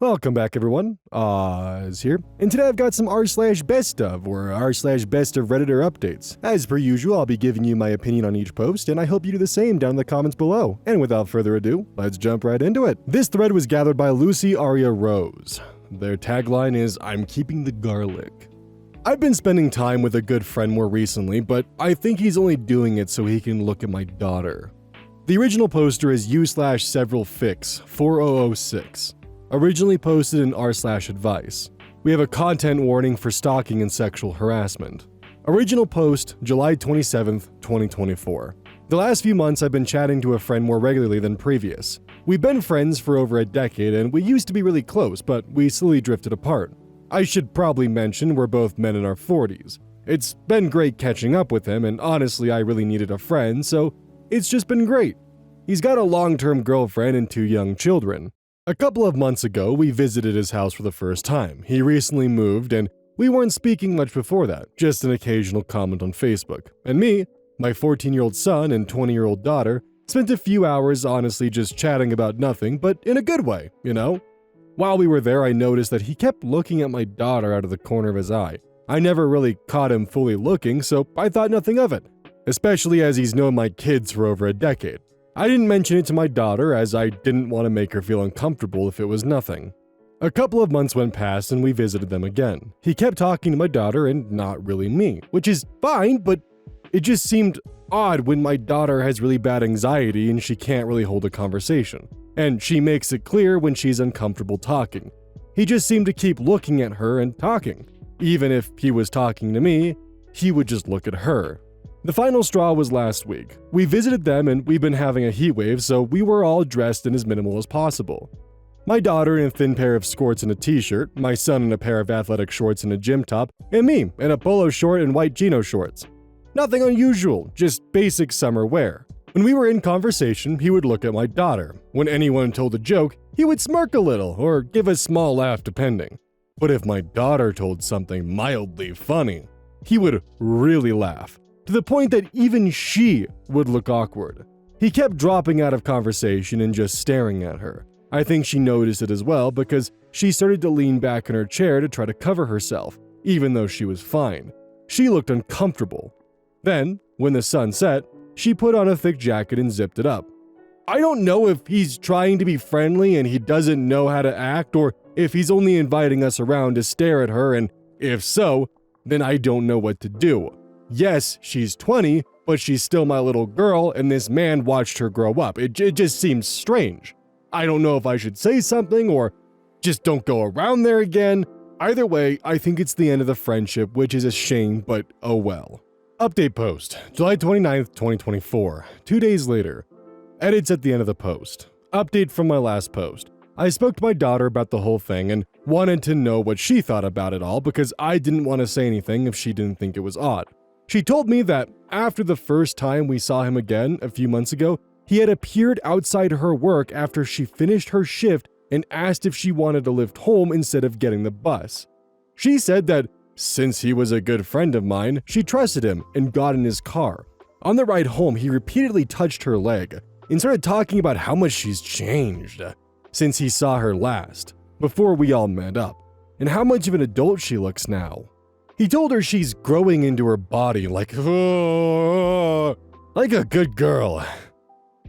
Welcome back, everyone. Oz here, and today I've got some r/BestOf or r/best of Redditor updates. As per usual, I'll be giving you my opinion on each post, and I hope you do the same down in the comments below. And without further ado, let's jump right into it. This thread was gathered by Lucy Aria Rose. Their tagline is, "I'm keeping the garlic." I've been spending time with a good friend more recently, but I think he's only doing it so he can look at my daughter. The original poster is u/severalfix4006. Originally posted in r/advice. We have a content warning for stalking and sexual harassment. Original post, July 27th, 2024. The last few months I've been chatting to a friend more regularly than previous. We've been friends for over a decade and we used to be really close, but we slowly drifted apart. I should probably mention we're both men in our 40s. It's been great catching up with him, and honestly I really needed a friend, so it's just been great. He's got a long-term girlfriend and 2 young children. A couple of months ago, we visited his house for the first time. He recently moved, and we weren't speaking much before that, just an occasional comment on Facebook. And me, my 14-year-old son and 20-year-old daughter, spent a few hours honestly just chatting about nothing, but in a good way, you know? While we were there, I noticed that he kept looking at my daughter out of the corner of his eye. I never really caught him fully looking, so I thought nothing of it, especially as he's known my kids for over a decade. I didn't mention it to my daughter as I didn't want to make her feel uncomfortable if it was nothing. A couple of months went past and we visited them again. He kept talking to my daughter and not really me, which is fine, but it just seemed odd when my daughter has really bad anxiety and she can't really hold a conversation. And she makes it clear when she's uncomfortable talking. He just seemed to keep looking at her and talking. Even if he was talking to me, he would just look at her. The final straw was last week. We visited them and we've been having a heat wave, so we were all dressed in as minimal as possible. My daughter in a thin pair of skirts and a t-shirt, my son in a pair of athletic shorts and a gym top, and me in a polo short and white Gino shorts. Nothing unusual, just basic summer wear. When we were in conversation, he would look at my daughter. When anyone told a joke, he would smirk a little or give a small laugh depending. But if my daughter told something mildly funny, he would really laugh, to the point that even she would look awkward. He kept dropping out of conversation and just staring at her. I think she noticed it as well because she started to lean back in her chair to try to cover herself, even though she was fine. She looked uncomfortable. Then, when the sun set, she put on a thick jacket and zipped it up. I don't know if he's trying to be friendly and he doesn't know how to act, or if he's only inviting us around to stare at her, and if so, then I don't know what to do. Yes, she's 20, but she's still my little girl, and this man watched her grow up. It just seems strange. I don't know if I should say something or just don't go around there again. Either way, I think it's the end of the friendship, which is a shame, but oh well. Update post, July 29th, 2024. 2 days later. Edits at the end of the post. Update from my last post. I spoke to my daughter about the whole thing and wanted to know what she thought about it all because I didn't want to say anything if she didn't think it was odd. She told me that after the first time we saw him again a few months ago, he had appeared outside her work after she finished her shift and asked if she wanted to lift home instead of getting the bus. She said that since he was a good friend of mine, she trusted him and got in his car. On the ride home, he repeatedly touched her leg and started talking about how much she's changed since he saw her last, before we all met up, and how much of an adult she looks now. He told her she's growing into her body like a good girl.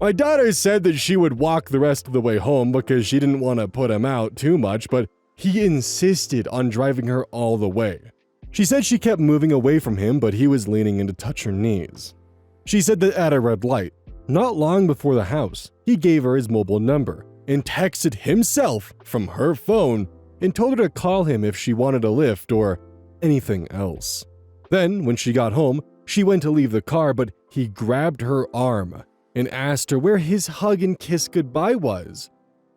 My daughter said that she would walk the rest of the way home because she didn't want to put him out too much, but he insisted on driving her all the way. She said she kept moving away from him, but he was leaning in to touch her knees. She said that at a red light, not long before the house, he gave her his mobile number and texted himself from her phone and told her to call him if she wanted a lift or anything else. Then, when she got home, she went to leave the car, but he grabbed her arm and asked her where his hug and kiss goodbye was.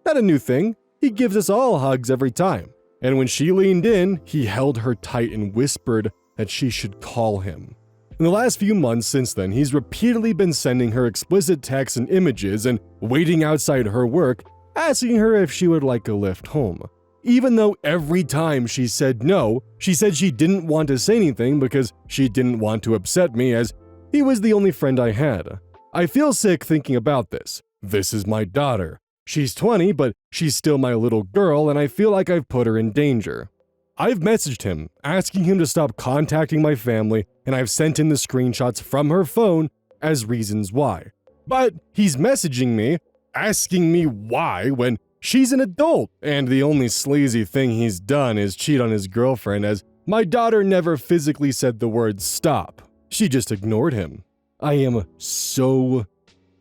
Not a new thing. He gives us all hugs every time. And when she leaned in, he held her tight and whispered that she should call him. In the last few months since then, he's repeatedly been sending her explicit texts and images and waiting outside her work, asking her if she would like a lift home. Even though every time she said no, she said she didn't want to say anything because she didn't want to upset me as he was the only friend I had. I feel sick thinking about this. This is my daughter. She's 20, but she's still my little girl, and I feel like I've put her in danger. I've messaged him, asking him to stop contacting my family, and I've sent him the screenshots from her phone as reasons why. But he's messaging me, asking me why when she's an adult, and the only sleazy thing he's done is cheat on his girlfriend, as my daughter never physically said the word stop. She just ignored him. I am so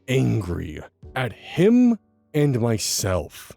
angry at him and myself.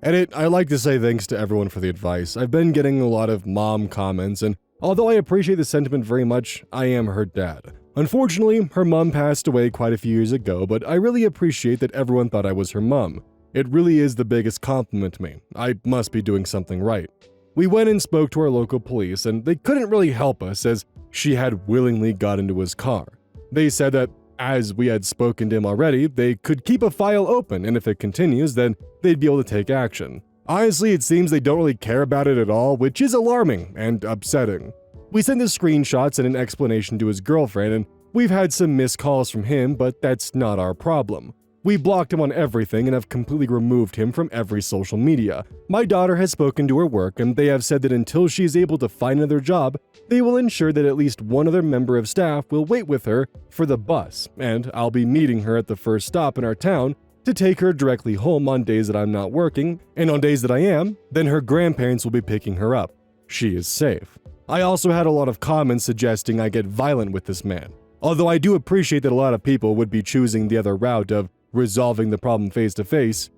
Edit, I'd like to say thanks to everyone for the advice. I've been getting a lot of mom comments, and although I appreciate the sentiment very much, I am her dad. Unfortunately, her mom passed away quite a few years ago, but I really appreciate that everyone thought I was her mom. It really is the biggest compliment to me. I must be doing something right. We went and spoke to our local police, and they couldn't really help us as she had willingly got into his car. They said that as we had spoken to him already, they could keep a file open, and if it continues, then they'd be able to take action. Honestly, it seems they don't really care about it at all, which is alarming and upsetting. We sent the screenshots and an explanation to his girlfriend, and we've had some missed calls from him, but that's not our problem. We blocked him on everything and have completely removed him from every social media. My daughter has spoken to her work, and they have said that until she is able to find another job, they will ensure that at least one other member of staff will wait with her for the bus, and I'll be meeting her at the first stop in our town to take her directly home on days that I'm not working, and on days that I am, then her grandparents will be picking her up. She is safe. I also had a lot of comments suggesting I get violent with this man. Although I do appreciate that a lot of people would be choosing the other route of resolving the problem face to face,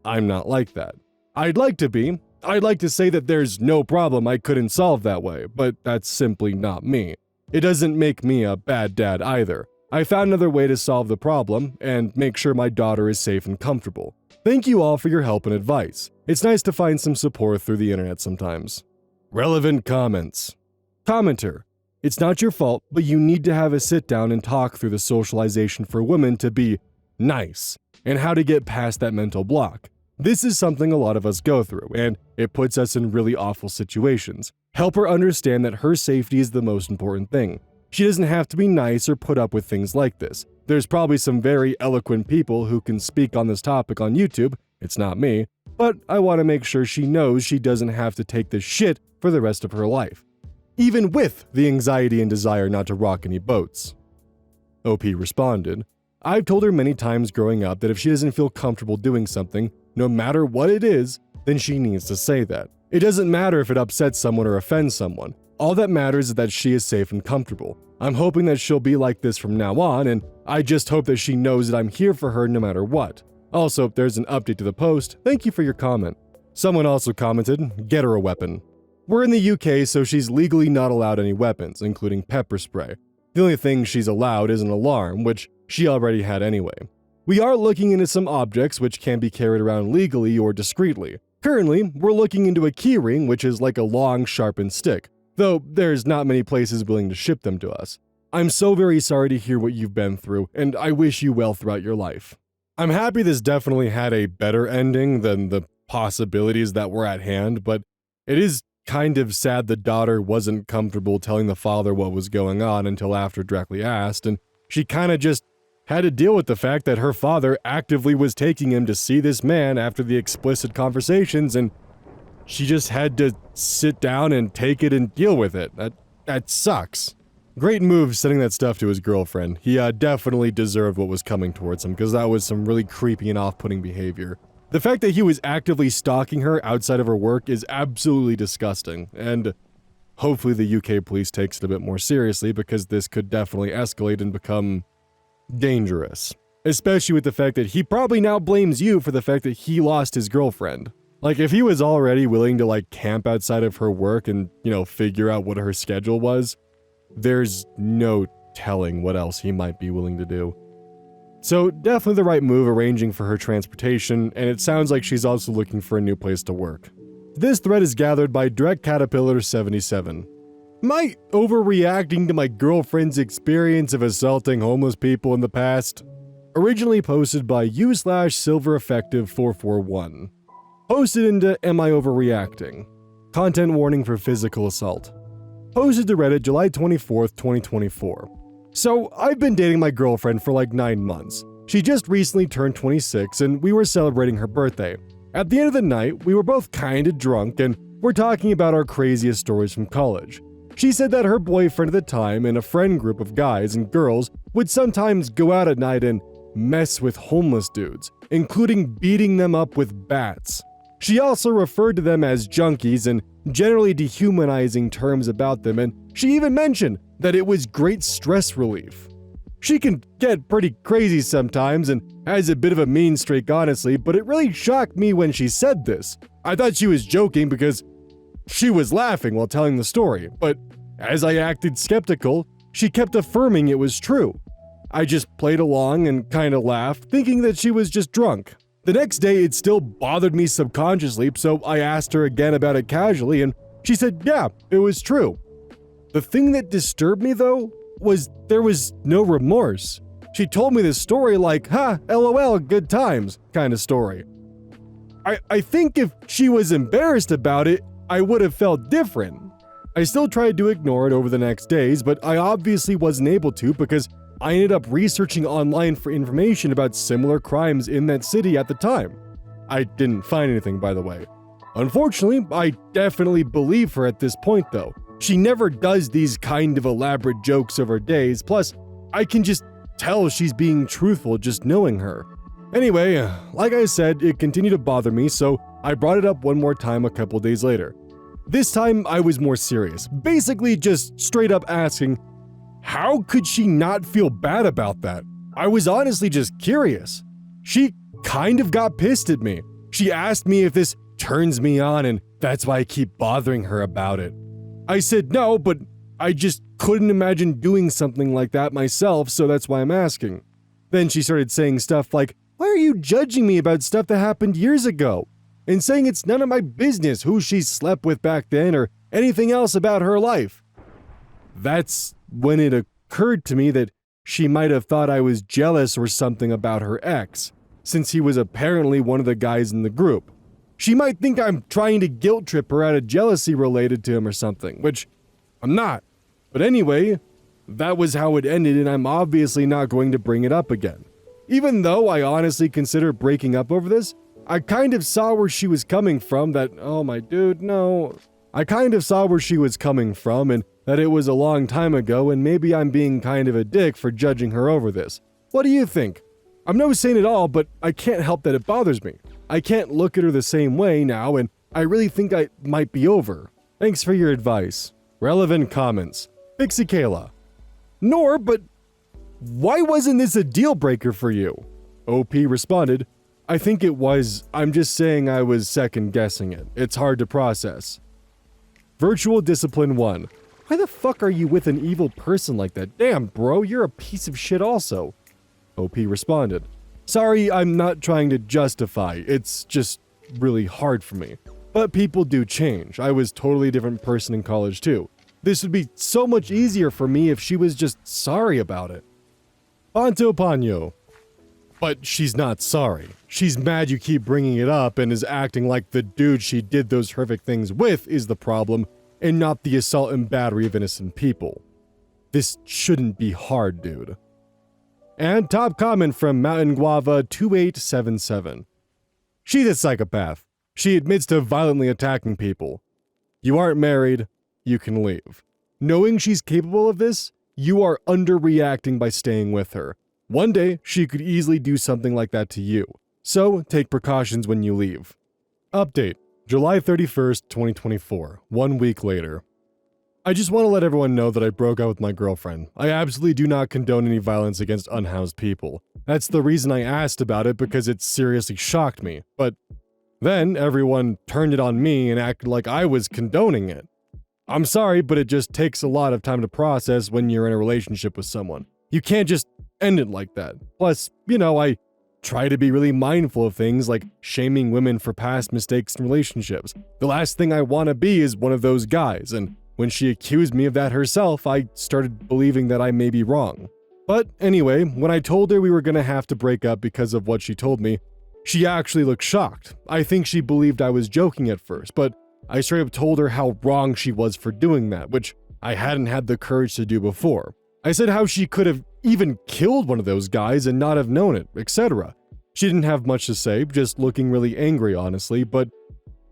I'm not like that. I'd like to be. I'd like to say that there's no problem I couldn't solve that way, but that's simply not me. It doesn't make me a bad dad either. I found another way to solve the problem and make sure my daughter is safe and comfortable. Thank you all for your help and advice. It's nice to find some support through the internet sometimes. Relevant comments. Commenter. It's not your fault, but you need to have a sit down and talk through the socialization for women to be nice, and how to get past that mental block. This is something a lot of us go through, and it puts us in really awful situations. Help her understand that her safety is the most important thing. She doesn't have to be nice or put up with things like this. There's probably some very eloquent people who can speak on this topic on YouTube, it's not me, but I want to make sure she knows she doesn't have to take this shit for the rest of her life. Even with the anxiety and desire not to rock any boats. OP responded, I've told her many times growing up that if she doesn't feel comfortable doing something, no matter what it is, then she needs to say that. It doesn't matter if it upsets someone or offends someone. All that matters is that she is safe and comfortable. I'm hoping that she'll be like this from now on, and I just hope that she knows that I'm here for her no matter what. Also, there's an update to the post. Thank you for your comment. Someone also commented, get her a weapon. We're in the UK, so she's legally not allowed any weapons, including pepper spray. The only thing she's allowed is an alarm, which she already had anyway. We are looking into some objects which can be carried around legally or discreetly. Currently, we're looking into a keyring, which is like a long, sharpened stick, though there's not many places willing to ship them to us. I'm so very sorry to hear what you've been through, and I wish you well throughout your life. I'm happy this definitely had a better ending than the possibilities that were at hand, but it is kind of sad the daughter wasn't comfortable telling the father what was going on until after directly asked, and she kind of just had to deal with the fact that her father actively was taking him to see this man after the explicit conversations, and she just had to sit down and take it and deal with it. That sucks. Great move sending that stuff to his girlfriend. He definitely deserved what was coming towards him, because that was some really creepy and off-putting behavior. The fact that he was actively stalking her outside of her work is absolutely disgusting, and hopefully the UK police takes it a bit more seriously, because this could definitely escalate and become dangerous. Especially with the fact that he probably now blames you for the fact that he lost his girlfriend. Like, if he was already willing to, camp outside of her work and, figure out what her schedule was, there's no telling what else he might be willing to do. So, definitely the right move arranging for her transportation, and it sounds like she's also looking for a new place to work. This thread is gathered by Direct Caterpillar 77. Am I overreacting to my girlfriend's experience of assaulting homeless people in the past? Originally posted by u/SilverEffective441. Posted into Am I Overreacting? Content warning for physical assault. Posted to Reddit July 24th, 2024. So, I've been dating my girlfriend for 9 months. She just recently turned 26 and we were celebrating her birthday. At the end of the night, we were both kinda drunk and we're talking about our craziest stories from college. She said that her boyfriend at the time and a friend group of guys and girls would sometimes go out at night and mess with homeless dudes, including beating them up with bats. She also referred to them as junkies and generally dehumanizing terms about them, and she even mentioned that it was great stress relief. She can get pretty crazy sometimes and has a bit of a mean streak, honestly, but it really shocked me when she said this. I thought she was joking because she was laughing while telling the story, but as I acted skeptical, she kept affirming it was true. I just played along and kinda laughed, thinking that she was just drunk. The next day, it still bothered me subconsciously, so I asked her again about it casually, and she said, yeah, it was true. The thing that disturbed me, though, was there was no remorse. She told me this story like, ha, lol, good times, kind of story. I think if she was embarrassed about it, I would have felt different. I still tried to ignore it over the next days, but I obviously wasn't able to because I ended up researching online for information about similar crimes in that city at the time. I didn't find anything, by the way. Unfortunately, I definitely believe her at this point, though. She never does these kind of elaborate jokes of her days, plus, I can just tell she's being truthful just knowing her. Anyway, like I said, it continued to bother me, so I brought it up one more time a couple days later. This time, I was more serious, basically just straight up asking, how could she not feel bad about that? I was honestly just curious. She kind of got pissed at me. She asked me if this turns me on and that's why I keep bothering her about it. I said no, but I just couldn't imagine doing something like that myself, so that's why I'm asking. Then she started saying stuff like, why are you judging me about stuff that happened years ago? And saying it's none of my business who she slept with back then or anything else about her life. That's when it occurred to me that she might have thought I was jealous or something about her ex, since he was apparently one of the guys in the group. She might think I'm trying to guilt trip her out of jealousy related to him or something, which I'm not. But anyway, that was how it ended, and I'm obviously not going to bring it up again. Even though I honestly consider breaking up over this, I kind of saw where she was coming from that, oh my dude, no. I kind of saw where she was coming from and that it was a long time ago and maybe I'm being kind of a dick for judging her over this. What do you think? I'm no saint at all, but I can't help that it bothers me. I can't look at her the same way now and I really think I might be over. Thanks for your advice. Relevant comments. Pixie Kayla. Nor, but why wasn't this a deal breaker for you? OP responded, I think it was. I'm just saying I was second guessing it. It's hard to process. Virtual Discipline 1. Why the fuck are you with an evil person like that? Damn, bro, you're a piece of shit also. OP responded, sorry, I'm not trying to justify. It's just really hard for me. But people do change. I was totally a different person in college too. This would be so much easier for me if she was just sorry about it. Panto Pano. But she's not sorry. She's mad you keep bringing it up and is acting like the dude she did those horrific things with is the problem and not the assault and battery of innocent people. This shouldn't be hard, dude. And top comment from Mountain Guava 2877. She's a psychopath. She admits to violently attacking people. You aren't married, you can leave. Knowing she's capable of this, you are underreacting by staying with her. One day, she could easily do something like that to you. So, take precautions when you leave. Update. July 31st, 2024. 1 week later. I just want to let everyone know that I broke up with my girlfriend. I absolutely do not condone any violence against unhoused people. That's the reason I asked about it because it seriously shocked me. But then, everyone turned it on me and acted like I was condoning it. I'm sorry, but it just takes a lot of time to process when you're in a relationship with someone. You can't just end it like that. Plus, I try to be really mindful of things like shaming women for past mistakes in relationships. The last thing I want to be is one of those guys, and when she accused me of that herself, I started believing that I may be wrong. But anyway, when I told her we were gonna have to break up because of what she told me, she actually looked shocked. I think she believed I was joking at first, but I straight up told her how wrong she was for doing that, which I hadn't had the courage to do before. I said how she could have even killed one of those guys and not have known it, etc. She didn't have much to say, just looking really angry, honestly, but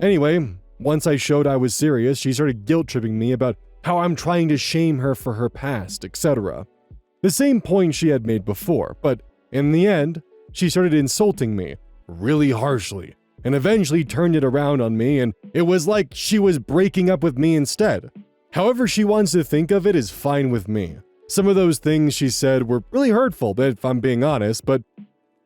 anyway, once I showed I was serious, she started guilt-tripping me about how I'm trying to shame her for her past, etc. The same point she had made before, but in the end, she started insulting me really harshly and eventually turned it around on me, and it was like she was breaking up with me instead. However she wants to think of it is fine with me. Some of those things she said were really hurtful, if I'm being honest, but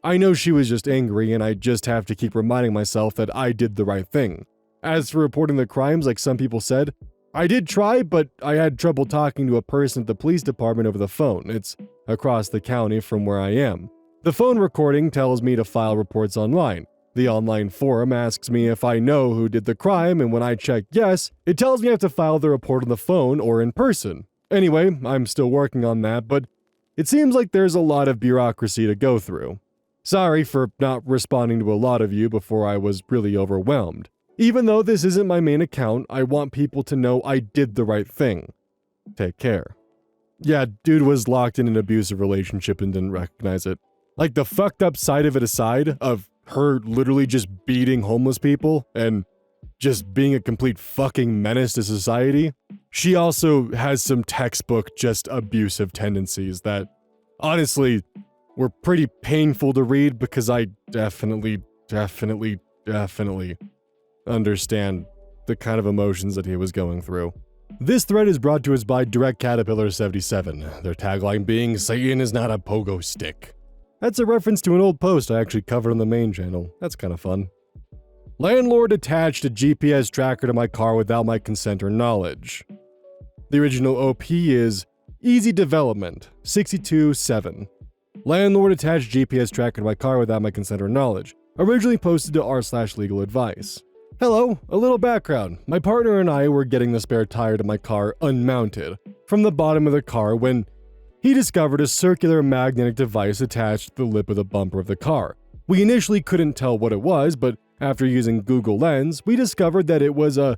I know she was just angry and I just have to keep reminding myself that I did the right thing. As for reporting the crimes, like some people said, I did try, but I had trouble talking to a person at the police department over the phone. It's across the county from where I am. The phone recording tells me to file reports online. The online forum asks me if I know who did the crime, and when I check yes, it tells me I have to file the report on the phone or in person. Anyway, I'm still working on that, but it seems like there's a lot of bureaucracy to go through. Sorry for not responding to a lot of you before I was really overwhelmed. Even though this isn't my main account, I want people to know I did the right thing. Take care. Yeah, dude was locked in an abusive relationship and didn't recognize it. Like, the fucked up side of it aside, of her literally just beating homeless people and just being a complete fucking menace to society, she also has some textbook just abusive tendencies that, honestly, were pretty painful to read because I definitely understand the kind of emotions that he was going through. This thread is brought to us by Direct Caterpillar 77, their tagline being, "Satan is not a pogo stick." That's a reference to an old post I actually covered on the main channel. That's kind of fun. Landlord attached a GPS tracker to my car without my consent or knowledge. The original OP is Easy Development, 62-7. Landlord attached GPS tracker to my car without my consent or knowledge. Originally posted to r/legal advice. Hello, a little background. My partner and I were getting the spare tire to my car unmounted from the bottom of the car when he discovered a circular magnetic device attached to the lip of the bumper of the car. We initially couldn't tell what it was, but after using Google Lens, we discovered that it was a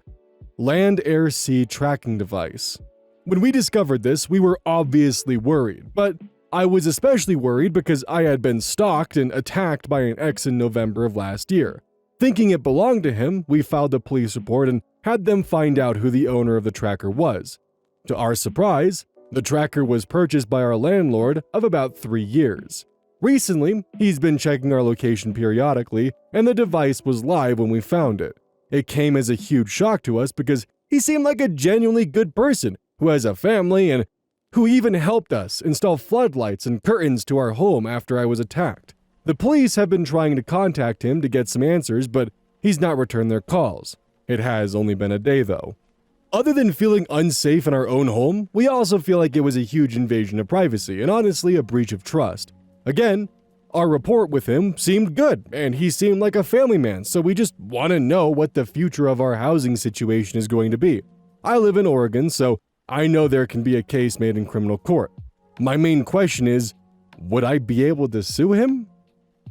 land, air, sea tracking device. When we discovered this, we were obviously worried, but I was especially worried because I had been stalked and attacked by an ex in November of last year. Thinking it belonged to him, we filed a police report and had them find out who the owner of the tracker was. To our surprise, the tracker was purchased by our landlord of about 3 years. Recently, he's been checking our location periodically, and the device was live when we found it. It came as a huge shock to us because he seemed like a genuinely good person who has a family and who even helped us install floodlights and curtains to our home after I was attacked. The police have been trying to contact him to get some answers, but he's not returned their calls. It has only been a day, though. Other than feeling unsafe in our own home, we also feel like it was a huge invasion of privacy and honestly a breach of trust. Again, our rapport with him seemed good, and he seemed like a family man, so we just want to know what the future of our housing situation is going to be. I live in Oregon, so I know there can be a case made in criminal court. My main question is, would I be able to sue him?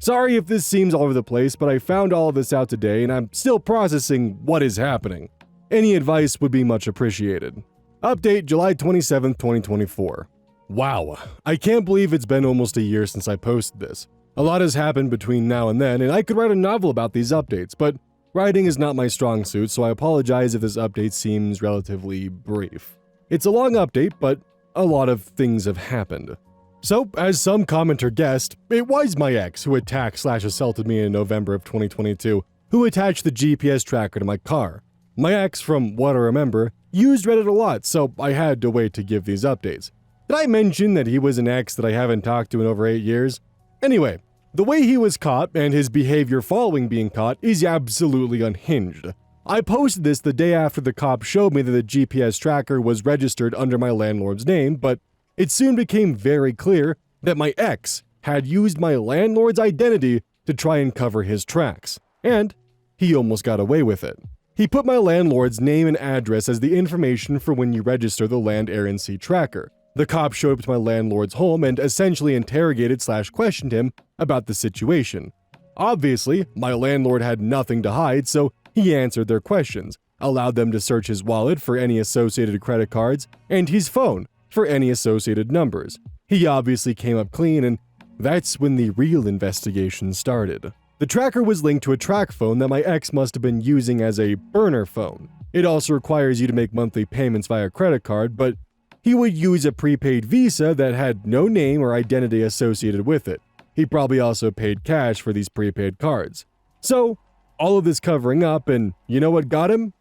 Sorry if this seems all over the place, but I found all of this out today and I'm still processing what is happening. Any advice would be much appreciated. Update July 27, 2024. Wow, I can't believe it's been almost a year since I posted this. A lot has happened between now and then, and I could write a novel about these updates, but writing is not my strong suit, so I apologize if this update seems relatively brief. It's a long update, but a lot of things have happened. So, as some commenter guessed, it was my ex who attacked/assaulted me in November of 2022, who attached the GPS tracker to my car. My ex, from what I remember, used Reddit a lot, so I had to wait to give these updates. Did I mention that he was an ex that I haven't talked to in over 8 years? Anyway, the way he was caught and his behavior following being caught is absolutely unhinged. I posted this the day after the cop showed me that the GPS tracker was registered under my landlord's name, but it soon became very clear that my ex had used my landlord's identity to try and cover his tracks, and he almost got away with it. He put my landlord's name and address as the information for when you register the land, air, and sea tracker. The cop showed up to my landlord's home and essentially interrogated/questioned him about the situation. Obviously, my landlord had nothing to hide, so he answered their questions, allowed them to search his wallet for any associated credit cards, and his phone for any associated numbers. He obviously came up clean, and that's when the real investigation started. The tracker was linked to a track phone that my ex must have been using as a burner phone. It also requires you to make monthly payments via credit card, but he would use a prepaid Visa that had no name or identity associated with it. He probably also paid cash for these prepaid cards. So, all of this covering up, and you know what got him?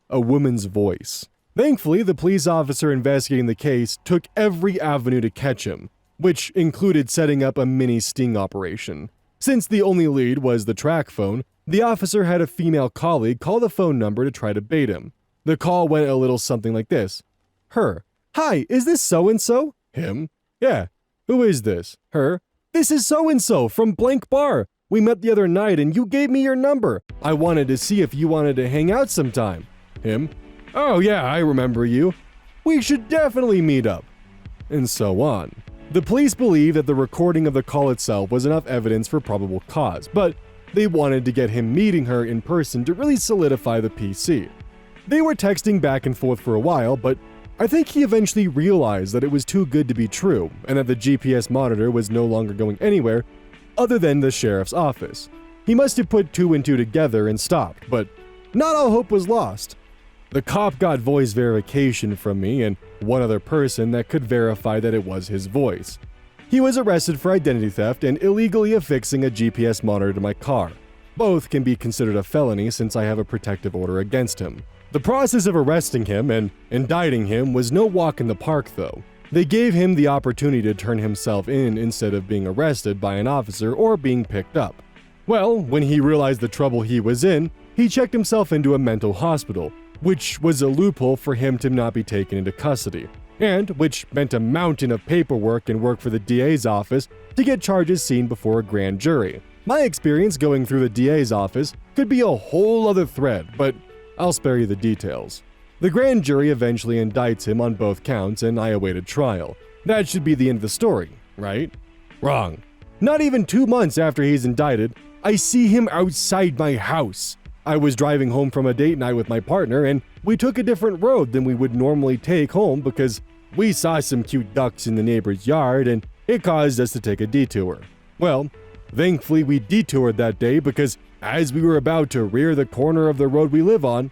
A woman's voice. Thankfully, the police officer investigating the case took every avenue to catch him, which included setting up a mini sting operation. Since the only lead was the track phone, the officer had a female colleague call the phone number to try to bait him. The call went a little something like this. Her. Hi, is this so-and-so? Him. Yeah. Who is this? Her. This is so-and-so from blank bar. We met the other night and you gave me your number. I wanted to see if you wanted to hang out sometime. Him. Oh yeah, I remember you. We should definitely meet up. And so on. The police believe that the recording of the call itself was enough evidence for probable cause, but they wanted to get him meeting her in person to really solidify the PC. They were texting back and forth for a while, but I think he eventually realized that it was too good to be true and that the GPS monitor was no longer going anywhere other than the sheriff's office. He must have put two and two together and stopped, but not all hope was lost. The cop got voice verification from me and one other person that could verify that it was his voice. He was arrested for identity theft and illegally affixing a GPS monitor to my car. Both can be considered a felony since I have a protective order against him. The process of arresting him and indicting him was no walk in the park though. They gave him the opportunity to turn himself in instead of being arrested by an officer or being picked up. Well, when he realized the trouble he was in, he checked himself into a mental hospital, which was a loophole for him to not be taken into custody, and which meant a mountain of paperwork and work for the DA's office to get charges seen before a grand jury. My experience going through the DA's office could be a whole other thread, but I'll spare you the details. The grand jury eventually indicts him on both counts and I awaited trial. That should be the end of the story, right? Wrong. Not even 2 months after he's indicted, I see him outside my house. I was driving home from a date night with my partner and we took a different road than we would normally take home because we saw some cute ducks in the neighbor's yard and it caused us to take a detour. Well, thankfully we detoured that day because as we were about to rear the corner of the road we live on,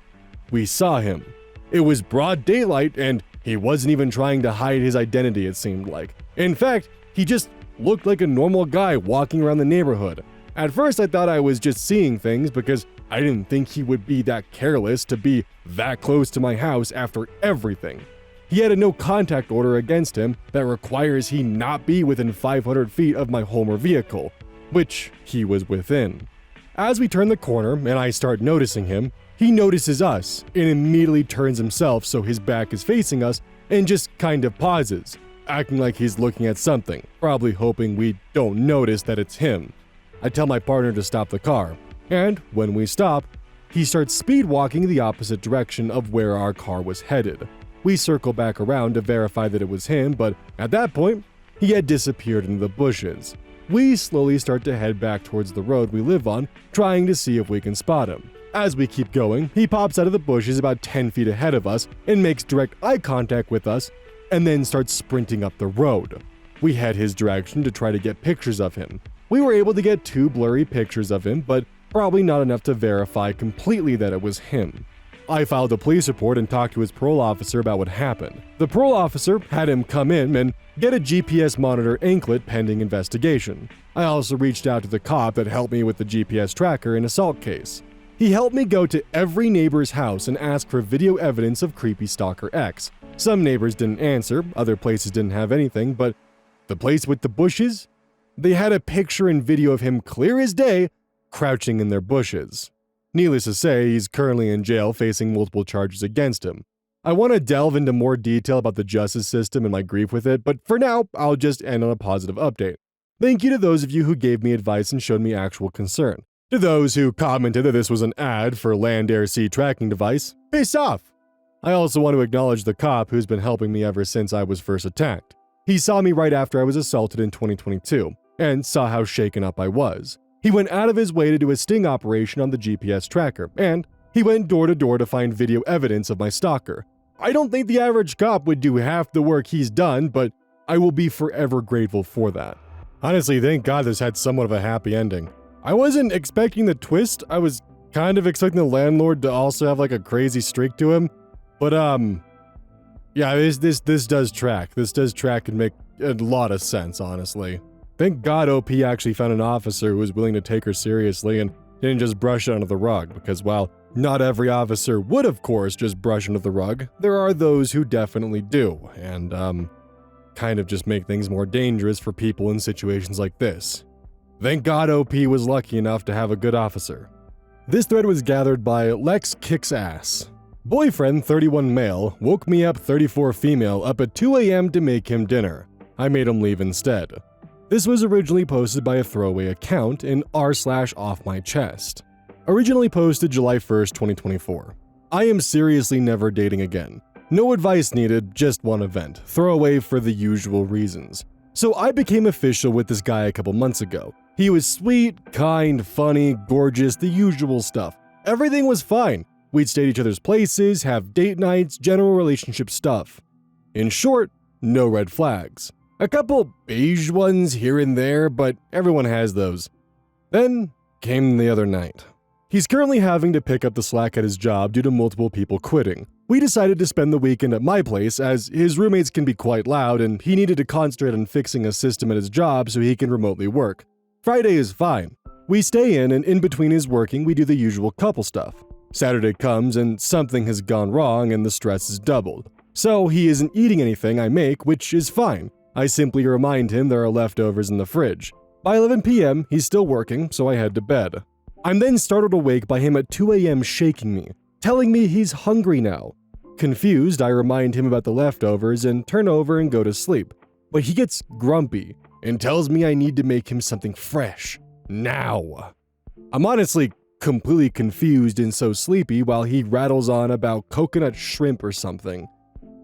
we saw him. It was broad daylight and he wasn't even trying to hide his identity, it seemed like. In fact, he just looked like a normal guy walking around the neighborhood. At first I thought I was just seeing things because I didn't think he would be that careless to be that close to my house after everything. He had a no contact order against him that requires he not be within 500 feet of my home or vehicle, which he was within. As we turn the corner and I start noticing him, he notices us and immediately turns himself so his back is facing us and just kind of pauses, acting like he's looking at something, probably hoping we don't notice that it's him. I tell my partner to stop the car, and when we stop, he starts speed walking the opposite direction of where our car was headed. We circle back around to verify that it was him, but at that point, he had disappeared into the bushes. We slowly start to head back towards the road we live on, trying to see if we can spot him. As we keep going, he pops out of the bushes about 10 feet ahead of us and makes direct eye contact with us, and then starts sprinting up the road. We head his direction to try to get pictures of him. We were able to get 2 blurry pictures of him, but probably not enough to verify completely that it was him. I filed a police report and talked to his parole officer about what happened. The parole officer had him come in and get a GPS monitor anklet pending investigation. I also reached out to the cop that helped me with the GPS tracker and assault case. He helped me go to every neighbor's house and ask for video evidence of creepy stalker X. Some neighbors didn't answer, other places didn't have anything, but the place with the bushes? They had a picture and video of him clear as day, crouching in their bushes. Needless to say, he's currently in jail facing multiple charges against him. I want to delve into more detail about the justice system and my grief with it, but for now, I'll just end on a positive update. Thank you to those of you who gave me advice and showed me actual concern. To those who commented that this was an ad for Land Air Sea tracking device, peace off! I also want to acknowledge the cop who's been helping me ever since I was first attacked. He saw me right after I was assaulted in 2022, and saw how shaken up I was. He went out of his way to do a sting operation on the GPS tracker, and he went door to door to find video evidence of my stalker. I don't think the average cop would do half the work he's done, but I will be forever grateful for that. Honestly, thank God this had somewhat of a happy ending. I wasn't expecting the twist. I was kind of expecting the landlord to also have like a crazy streak to him. But yeah, this does track. This does track and make a lot of sense, honestly. Thank God OP actually found an officer who was willing to take her seriously and didn't just brush it under the rug, because while not every officer would, of course, just brush under the rug, there are those who definitely do, and kind of just make things more dangerous for people in situations like this. Thank God OP was lucky enough to have a good officer. This thread was gathered by Lex Kicks Ass. Boyfriend 31 male woke me up 34 female up at 2 a.m. to make him dinner. I made him leave instead. This was originally posted by a throwaway account in r/offmychest. Originally posted July 1st, 2024. I am seriously never dating again. No advice needed, just one event. Throwaway for the usual reasons. So I became official with this guy a couple months ago. He was sweet, kind, funny, gorgeous, the usual stuff. Everything was fine. We'd stay at each other's places, have date nights, general relationship stuff. In short, no red flags. A couple beige ones here and there, but everyone has those. Then came the other night. He's currently having to pick up the slack at his job due to multiple people quitting. We decided to spend the weekend at my place as his roommates can be quite loud and he needed to concentrate on fixing a system at his job so he can remotely work. Friday is fine. We stay in and in between his working we do the usual couple stuff. Saturday comes and something has gone wrong and the stress is doubled. So he isn't eating anything I make, which is fine. I simply remind him there are leftovers in the fridge. By 11 p.m., he's still working, so I head to bed. I'm then startled awake by him at 2 a.m. shaking me, telling me he's hungry now. Confused, I remind him about the leftovers and turn over and go to sleep. But he gets grumpy and tells me I need to make him something fresh, now. I'm honestly completely confused and so sleepy while he rattles on about coconut shrimp or something.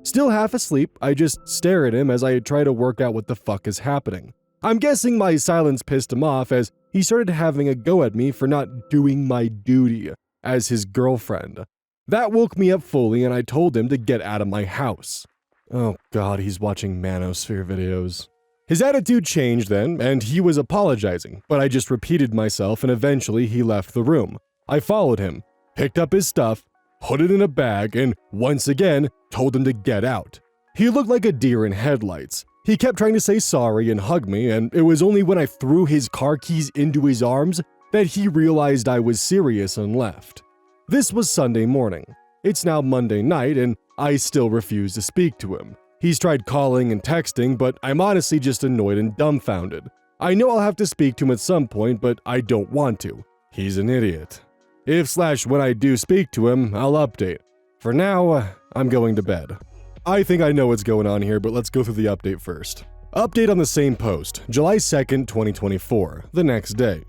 Still half asleep, I just stare at him as I try to work out what the fuck is happening. I'm guessing my silence pissed him off as he started having a go at me for not doing my duty as his girlfriend. That woke me up fully and I told him to get out of my house. Oh god, he's watching Manosphere videos. His attitude changed then, and he was apologizing, but I just repeated myself and eventually he left the room. I followed him, picked up his stuff, put it in a bag, and once again told him to get out. He looked like a deer in headlights. He kept trying to say sorry and hug me, and it was only when I threw his car keys into his arms that he realized I was serious and left. This was Sunday morning. It's now Monday night, and I still refuse to speak to him. He's tried calling and texting, but I'm honestly just annoyed and dumbfounded. I know I'll have to speak to him at some point, but I don't want to. He's an idiot. If/when I do speak to him, I'll update. For now, I'm going to bed. I think I know what's going on here, but let's go through the update first. Update on the same post, July 2nd, 2024, the next day.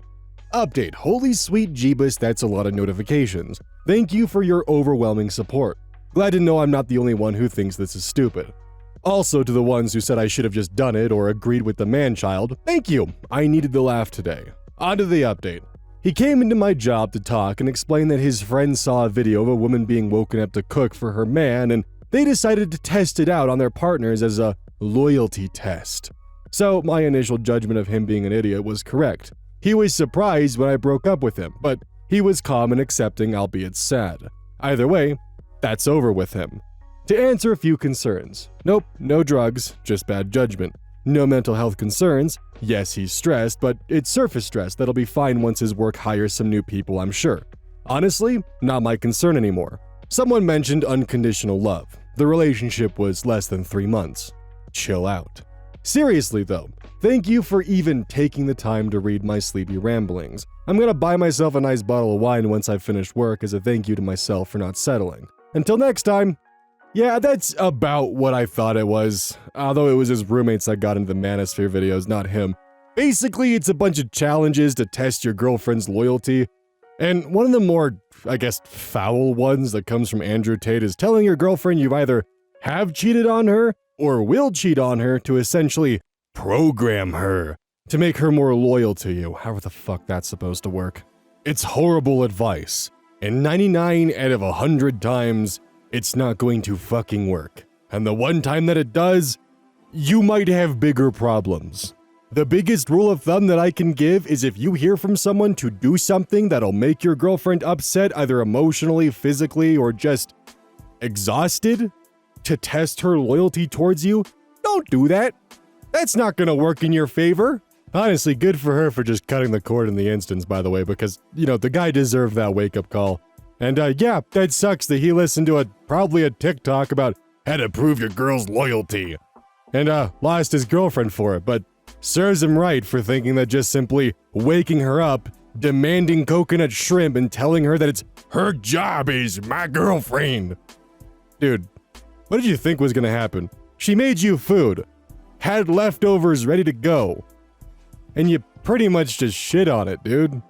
Update, holy sweet Jeebus, that's a lot of notifications. Thank you for your overwhelming support. Glad to know I'm not the only one who thinks this is stupid. Also to the ones who said I should have just done it or agreed with the man-child, thank you, I needed the laugh today. On to the update. He came into my job to talk and explain that his friend saw a video of a woman being woken up to cook for her man and they decided to test it out on their partners as a loyalty test. So my initial judgment of him being an idiot was correct. He was surprised when I broke up with him, but he was calm and accepting, albeit sad. Either way, that's over with him. To answer a few concerns. Nope, no drugs, just bad judgment. No mental health concerns. Yes, he's stressed, but it's surface stress that'll be fine once his work hires some new people, I'm sure. Honestly, not my concern anymore. Someone mentioned unconditional love. The relationship was less than 3 months. Chill out. Seriously though, thank you for even taking the time to read my sleepy ramblings. I'm gonna buy myself a nice bottle of wine once I've finished work as a thank you to myself for not settling. Until next time. Yeah, that's about what I thought it was, although it was his roommates that got into the Manosphere videos, not him. Basically, it's a bunch of challenges to test your girlfriend's loyalty, and one of the more, I guess, foul ones that comes from Andrew Tate is telling your girlfriend you either have cheated on her or will cheat on her to essentially program her to make her more loyal to you, however the fuck that's supposed to work. It's horrible advice, and 99 out of 100 times, it's not going to fucking work. And the one time that it does, you might have bigger problems. The biggest rule of thumb that I can give is if you hear from someone to do something that'll make your girlfriend upset, either emotionally, physically, or just exhausted, to test her loyalty towards you, don't do that. That's not gonna work in your favor. Honestly, good for her for just cutting the cord in the instance, by the way, because, the guy deserved that wake-up call. And yeah, that sucks that he listened to probably a TikTok about how to prove your girl's loyalty. And lost his girlfriend for it, but serves him right for thinking that just simply waking her up, demanding coconut shrimp, and telling her that it's her job is my girlfriend. Dude, what did you think was gonna happen? She made you food, had leftovers ready to go, and you pretty much just shit on it, dude.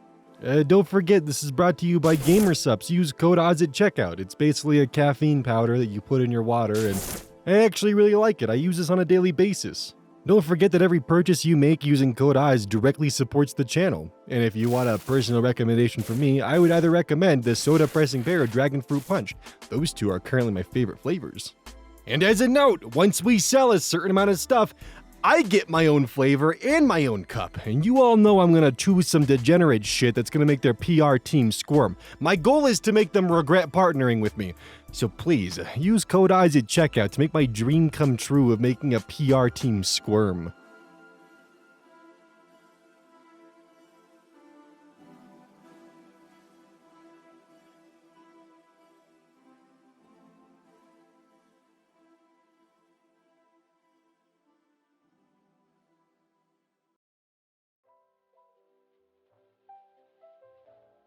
Don't forget, this is brought to you by GamerSupps. Use code ODDS at checkout. It's basically a caffeine powder that you put in your water, and I actually really like it. I use this on a daily basis. Don't forget that every purchase you make using code ODDS directly supports the channel. And if you want a personal recommendation from me, I would either recommend the Soda Pressing Bear or Dragon Fruit Punch. Those two are currently my favorite flavors. And as a note, once we sell a certain amount of stuff, I get my own flavor and my own cup, and you all know I'm gonna choose some degenerate shit that's gonna make their PR team squirm. My goal is to make them regret partnering with me. So please, use code ODDS at checkout to make my dream come true of making a PR team squirm.